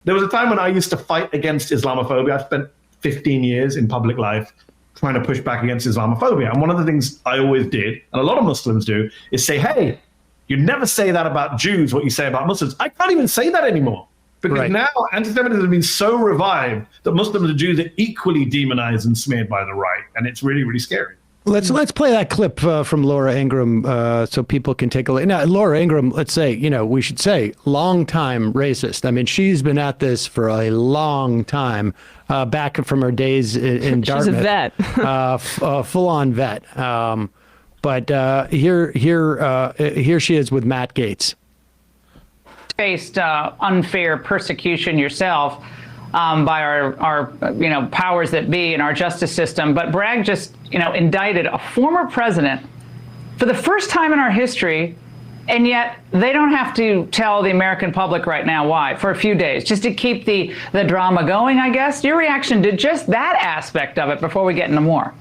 There was a time when I used to fight against Islamophobia. I spent 15 years in public life trying to push back against Islamophobia. And one of the things I always did, and a lot of Muslims do, is say, hey, you never say that about Jews, what you say about Muslims. I can't even say that anymore. Because now anti-Semitism has been so revived that Muslims and Jews are equally demonized and smeared by the right. And it's really, really scary. Let's play that clip from Laura Ingram so people can take a look. Now, Laura Ingram, let's say, we should say, longtime racist. I mean, she's been at this for a long time, back from her days in Dartmouth. She's a vet. Full-on vet. But here she is with Matt Gaetz. Faced unfair persecution yourself by our powers that be in our justice system. But Bragg just indicted a former president for the first time in our history, and yet they don't have to tell the American public right now why for a few days, just to keep the drama going, I guess. Your reaction to just that aspect of it before we get into more?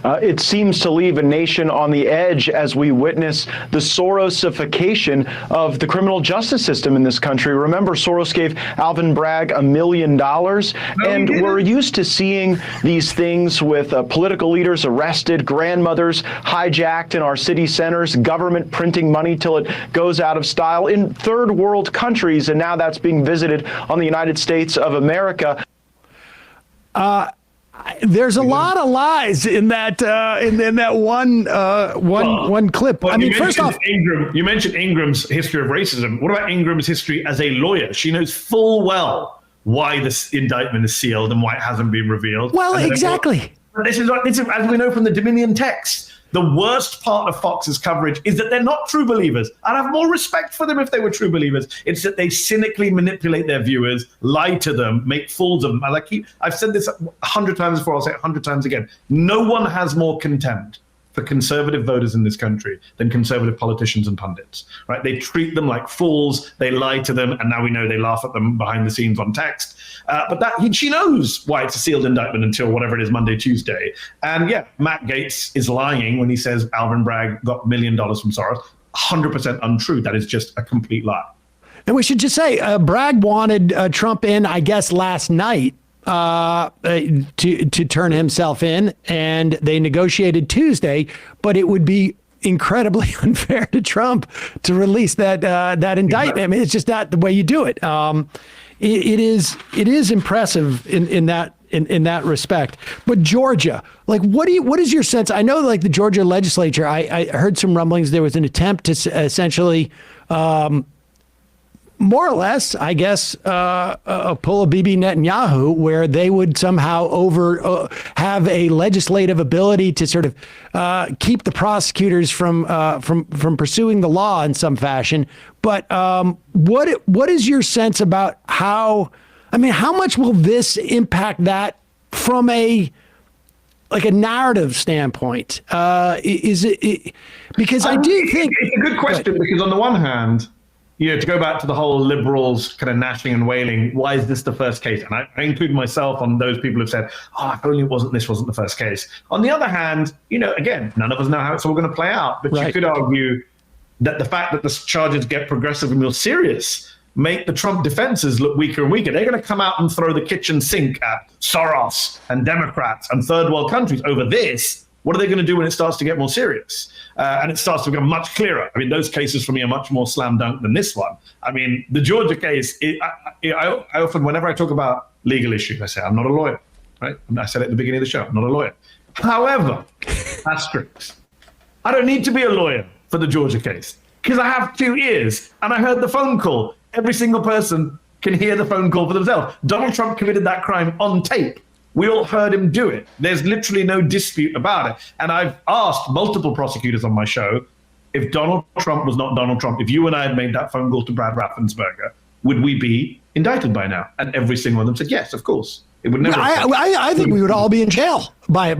It seems to leave a nation on the edge as we witness the Soros Suffocation of the criminal justice system in this country. Remember, Soros gave Alvin Bragg $1 million, and we're used to seeing these things with political leaders arrested, grandmothers hijacked in our city centers, government printing money till it goes out of style in third world countries, and now that's being visited on the United States of America. There's a lot of lies in that one clip. Well, I mean, first off, you mentioned Ingram's history of racism. What about Ingram's history as a lawyer? She knows full well why this indictment is sealed and why it hasn't been revealed. Well, exactly. This is as we know from the Dominion text. The worst part of Fox's coverage is that they're not true believers. I'd have more respect for them if they were true believers. It's that they cynically manipulate their viewers, lie to them, make fools of them. I've said this 100 times before, I'll say it 100 times again. No one has more contempt for conservative voters in this country than conservative politicians and pundits, right? They treat them like fools, they lie to them, and now we know they laugh at them behind the scenes on text. But she knows why it's a sealed indictment until whatever it is, Monday, Tuesday. And yeah, Matt Gaetz is lying when he says Alvin Bragg got $1 million from Soros. 100% untrue. That is just a complete lie. And we should just say, Bragg wanted Trump in, I guess, last night to turn himself in, and they negotiated Tuesday, but it would be incredibly unfair to Trump to release that indictment. I mean, it's just not the way you do it. It is impressive in that respect. But Georgia, what is your sense? I know, the Georgia legislature, I heard some rumblings. There was an attempt to essentially, more or less, I guess, pull a Bibi Netanyahu, where they would somehow have a legislative ability to sort of keep the prosecutors from pursuing the law in some fashion. But what is your sense about how much will this impact that from a narrative standpoint? Is it because I do think it's a good question, because on the one hand, to go back to the whole liberals kind of gnashing and wailing, why is this the first case? And I include myself on those people who've said, if only this wasn't the first case. On the other hand, again, none of us know how it's all going to play out. But you could argue that the fact that the charges get progressively more serious make the Trump defenses look weaker and weaker. They're going to come out and throw the kitchen sink at Soros and Democrats and third world countries over this. What are they going to do when it starts to get more serious? And it starts to become much clearer. I mean, those cases for me are much more slam dunk than this one. I mean, the Georgia case, I often, whenever I talk about legal issues, I say, I'm not a lawyer, right? And I said it at the beginning of the show, I'm not a lawyer. However, asterisks, I don't need to be a lawyer for the Georgia case, because I have 2 ears and I heard the phone call. Every single person can hear the phone call for themselves. Donald Trump committed that crime on tape. We all heard him do it. There's literally no dispute about it. And I've asked multiple prosecutors on my show, if Donald Trump was not Donald Trump, if you and I had made that phone call to Brad Raffensperger, would we be indicted by now? And every single one of them said, yes, of course. It would never. I think we would all be in jail at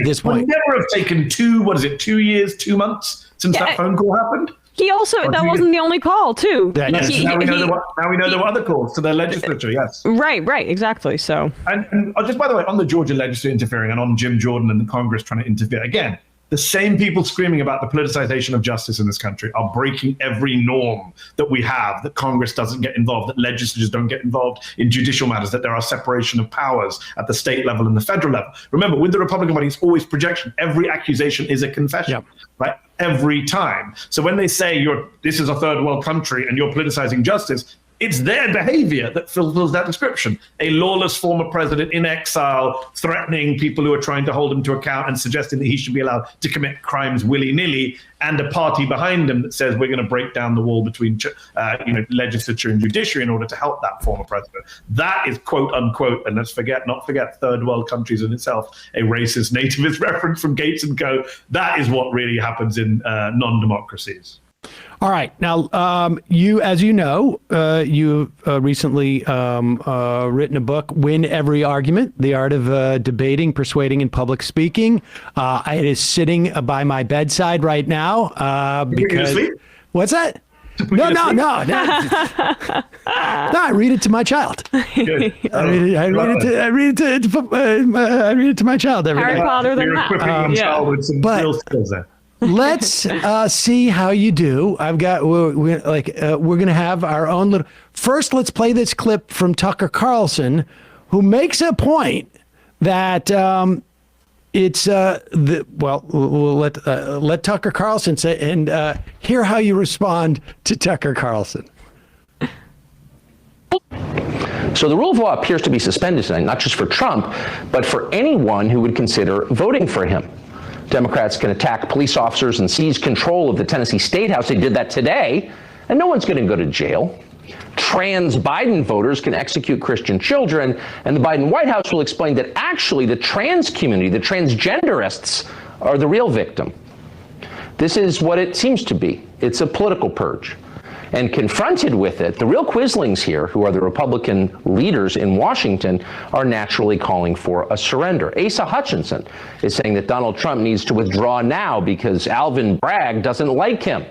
this point. It would never have taken 2 years, 2 months since that phone call happened. He also, that wasn't the only call, too. Yes, now we know there were other calls to their legislature, yes. Right, exactly, so. And just by the way, on the Georgia legislature interfering and on Jim Jordan and the Congress trying to interfere, again, the same people screaming about the politicization of justice in this country are breaking every norm that we have, that Congress doesn't get involved, that legislatures don't get involved in judicial matters, that there are separation of powers at the state level and the federal level. Remember, with the Republican Party, it's always projection. Every accusation is a confession, right? Every time. So when they say this is a third world country and you're politicizing justice, it's their behavior that fulfills that description. A lawless former president in exile, threatening people who are trying to hold him to account and suggesting that he should be allowed to commit crimes willy-nilly, and a party behind him that says we're going to break down the wall between legislature and judiciary in order to help that former president. That is quote unquote, and let's not forget third world countries in itself, a racist nativist reference from Gaetz and co. That is what really happens in non-democracies. All right. Now, you recently written a book, Win Every Argument, The Art of Debating, Persuading, and Public Speaking. It is sitting by my bedside right now. Because what's that? No. I read it to my child. I read it to my child every day. Harry Potter than that. Equipping child with some real skills there. Let's see how you do. We're going to have our own little. First, let's play this clip from Tucker Carlson, who makes a point that we'll let Tucker Carlson say and hear how you respond to Tucker Carlson. So the rule of law appears to be suspended tonight, not just for Trump, but for anyone who would consider voting for him. Democrats can attack police officers and seize control of the Tennessee State House. They did that today, and no one's going to go to jail. Trans Biden voters can execute Christian children, and the Biden White House will explain that actually the trans community, the transgenderists, are the real victim. This is what it seems to be. It's a political purge. And confronted with it, the real quislings here, who are the Republican leaders in Washington, are naturally calling for a surrender. Asa Hutchinson is saying that Donald Trump needs to withdraw now because Alvin Bragg doesn't like him.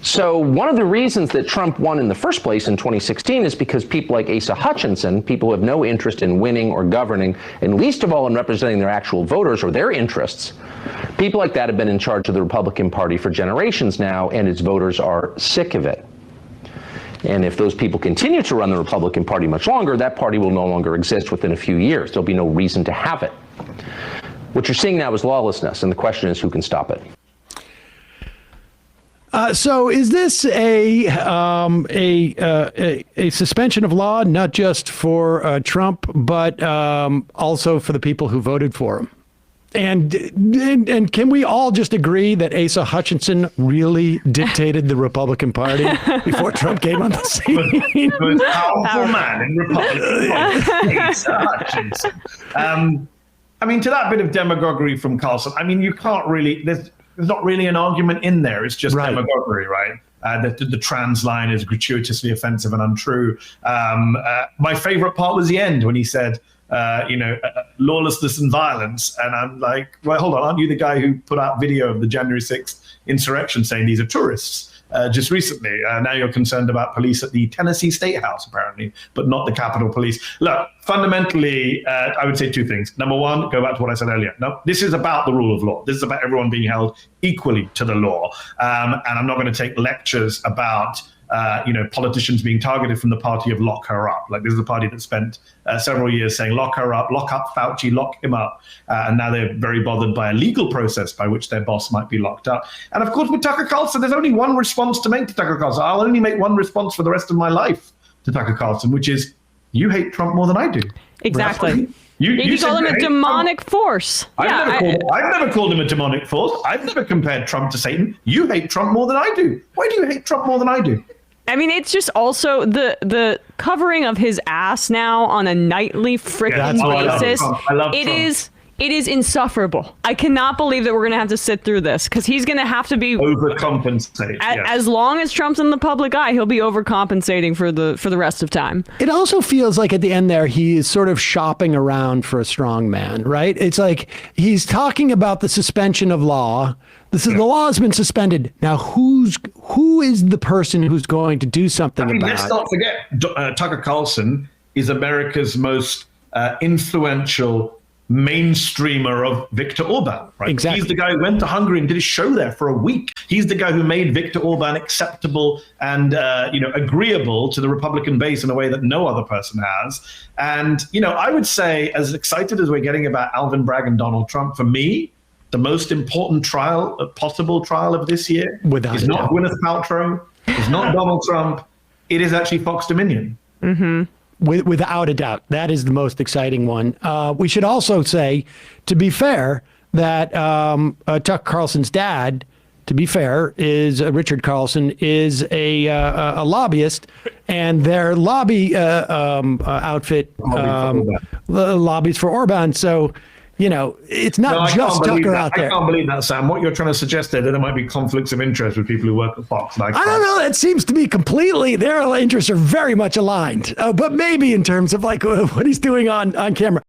So one of the reasons that Trump won in the first place in 2016 is because people like Asa Hutchinson, people who have no interest in winning or governing, and least of all in representing their actual voters or their interests, people like that have been in charge of the Republican Party for generations now, and its voters are sick of it. And if those people continue to run the Republican Party much longer, that party will no longer exist within a few years. There'll be no reason to have it. What you're seeing now is lawlessness, and the question is who can stop it. So is this a suspension of law, not just for Trump, but also for the people who voted for him? And can we all just agree that Asa Hutchinson really dictated the Republican Party before Trump came on the scene? The most powerful man in Republican Party, Asa Hutchinson. To that bit of demagoguery from Carlson, you can't really. There's not really an argument in there. It's just demagoguery, right? The trans line is gratuitously offensive and untrue. My favorite part was the end when he said, lawlessness and violence. And I'm like, well, hold on. Aren't you the guy who put out video of the January 6th insurrection saying these are tourists just recently? Now you're concerned about police at the Tennessee State House, apparently, but not the Capitol Police. Look, fundamentally, I would say two things. Number one, go back to what I said earlier. No, this is about the rule of law. This is about everyone being held equally to the law. And I'm not going to take lectures about politicians being targeted from the party of lock her up. Like, this is a party that spent several years saying lock her up, lock up Fauci, lock him up. And now they're very bothered by a legal process by which their boss might be locked up. And of course, with Tucker Carlson, there's only one response to make to Tucker Carlson. I'll only make one response for the rest of my life to Tucker Carlson, which is, you hate Trump more than I do. Exactly. You call him a demonic force. I've never called him a demonic force. I've never compared Trump to Satan. You hate Trump more than I do. Why do you hate Trump more than I do? It's just also the covering of his ass now on a nightly freaking basis. I love Trump. It is insufferable. I cannot believe that we're going to have to sit through this, because he's going to have to be overcompensate. As long as Trump's in the public eye, he'll be overcompensating for the rest of time. It also feels like at the end there, he is sort of shopping around for a strong man, right? It's like he's talking about the suspension of law. The law has been suspended. Now, who is the person who's going to do something about it? Let's not forget, Tucker Carlson is America's most influential mainstreamer of Viktor Orban, right? Exactly. He's the guy who went to Hungary and did a show there for a week. He's the guy who made Viktor Orban acceptable and agreeable to the Republican base in a way that no other person has. And I would say, as excited as we're getting about Alvin Bragg and Donald Trump, for me, the most important possible trial of this year is not Gwyneth Paltrow, is not Donald Trump. It is actually Fox Dominion. Mm-hmm. Without a doubt, that is the most exciting one. We should also say, to be fair, that Tucker Carlson's dad, to be fair, is Richard Carlson, is a lobbyist, and their lobby outfit lobbies for Orban. So, it's not just Tucker out there. I can't believe that, Sam. What you're trying to suggest there might be conflicts of interest with people who work at Fox. I don't know. It seems to be completely, their interests are very much aligned, but maybe in terms of what he's doing on camera.